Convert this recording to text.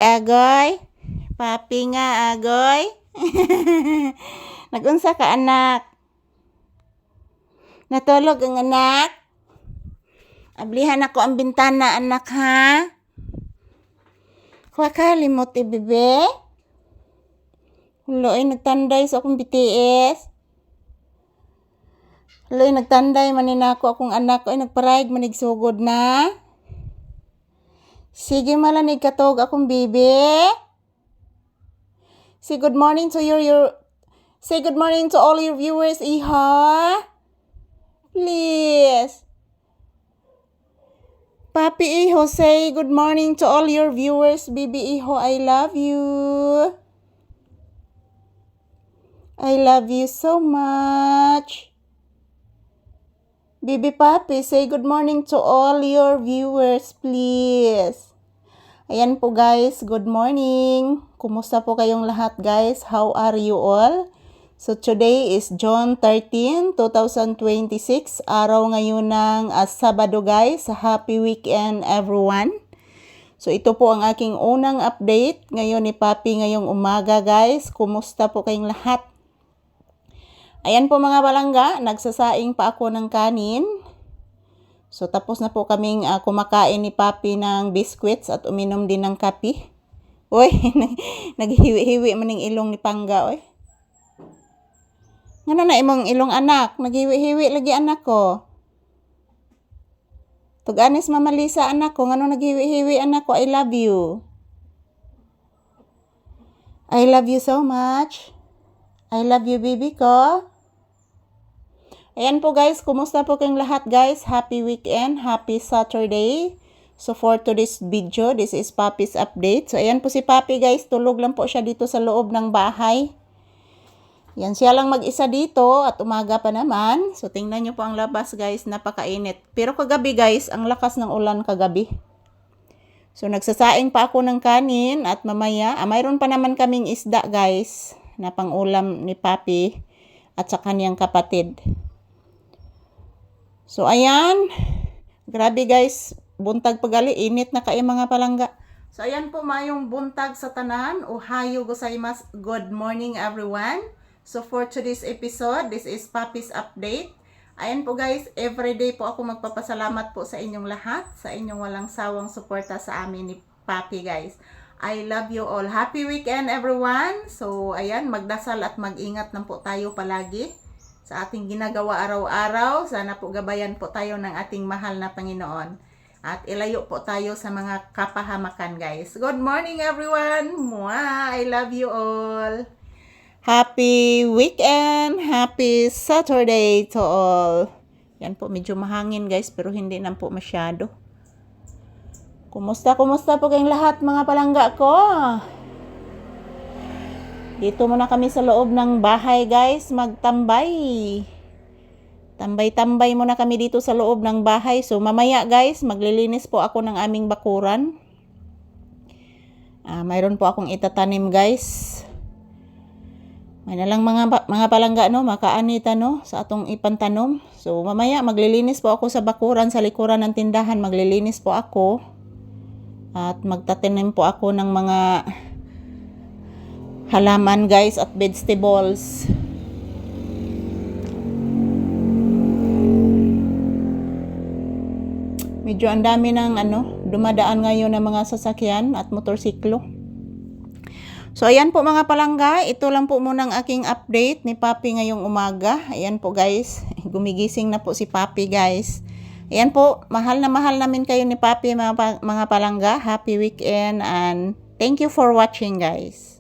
Agoy? Papi nga, agoy? Nagunsa ka, anak? Natulog ang anak? Ablihan ako ang bintana, anak, ha? Kuha ka, limot, bebe? Huloy, nagtanday sa akong BTS. Huloy, nagtanday manin ako akong anak. Ay, nagparayag manigsugod na. Sige, malanig katog akong bebe. Say good morning to say good morning to all your viewers, iha. Please. Papi Iho, say good morning to all your viewers. Bibi Iho, I love you. I love you so much. Bibi Papi, say good morning to all your viewers, please. Ayan po guys, good morning. Kumusta po kayong lahat guys? How are you all? So today is June 13, 2026. Araw ngayon ng Sabado guys. Happy weekend everyone. So ito po ang aking unang update ngayon ni Papi ngayong umaga guys. Kumusta po kayong lahat? Ayan po mga balangga, nagsasaing pa ako ng kanin. So tapos na po kaming kumakain ni Papi ng biscuits at uminom din ng kape. Uy, naghiwi-hiwi man ng ilong ni Pangga, oy. Ngano na imong ilong anak? Naghiwi-hiwi lagi anak ko. Tuganis Mama Lisa anak ko, ngano naghiwi-hiwi anak ko? I love you. I love you so much. I love you baby ko. Ayan po guys, kumusta po kayong lahat guys? Happy weekend, happy Saturday. So for today's video, this is Papi's update. So ayan po si Papi guys, tulog lang po siya dito sa loob ng bahay. Yan, siya lang mag-isa dito at umaga pa naman. So tingnan nyo po ang labas guys, napakainit. Pero kagabi guys, ang lakas ng ulan kagabi. So nagsasaing pa ako ng kanin at mamaya, mayroon pa naman kaming isda guys, na pang-ulam ni Papi at sa kanyang kapatid. So ayan, grabe guys, buntag pagali, init na kayo mga palangga. So ayan po mayong buntag sa tanan, ohayo gozaimasu, good morning everyone. So for today's episode, this is Papi's update. Ayan po guys, everyday po ako magpapasalamat po sa inyong lahat, sa inyong walang sawang suporta sa amin ni Papi guys. I love you all. Happy weekend everyone. So ayan, magdasal at mag-ingat lang po tayo palagi sa ating ginagawa araw-araw. Sana po gabayan po tayo ng ating mahal na Panginoon. At ilayo po tayo sa mga kapahamakan guys. Good morning everyone. Mwah! I love you all. Happy weekend! Happy Saturday to all. Yan po, medyo mahangin guys, pero hindi na po masyado. Kumusta po kayong lahat mga palangga ko? Dito muna kami sa loob ng bahay guys, magtambay. Tambay-tambay muna kami dito sa loob ng bahay. So mamaya guys, maglilinis po ako ng aming bakuran. Mayroon po akong itatanim guys. May na lang mga palangga no, makaanita no, sa atong ipantanom. So mamaya maglilinis po ako sa bakuran, sa likuran ng tindahan, maglilinis po ako. At magtatanim po ako ng mga halaman guys at vegetables. Medyo ang dami ng dumadaan ngayon ng mga sasakyan at motorsiklo. So ayan po mga palangga, ito lang po muna ang aking update ni Papi ngayong umaga. Ayan po guys, gumigising na po si Papi guys. Ayan po, mahal namin kayo ni Papi mga palangga. Happy weekend and thank you for watching guys.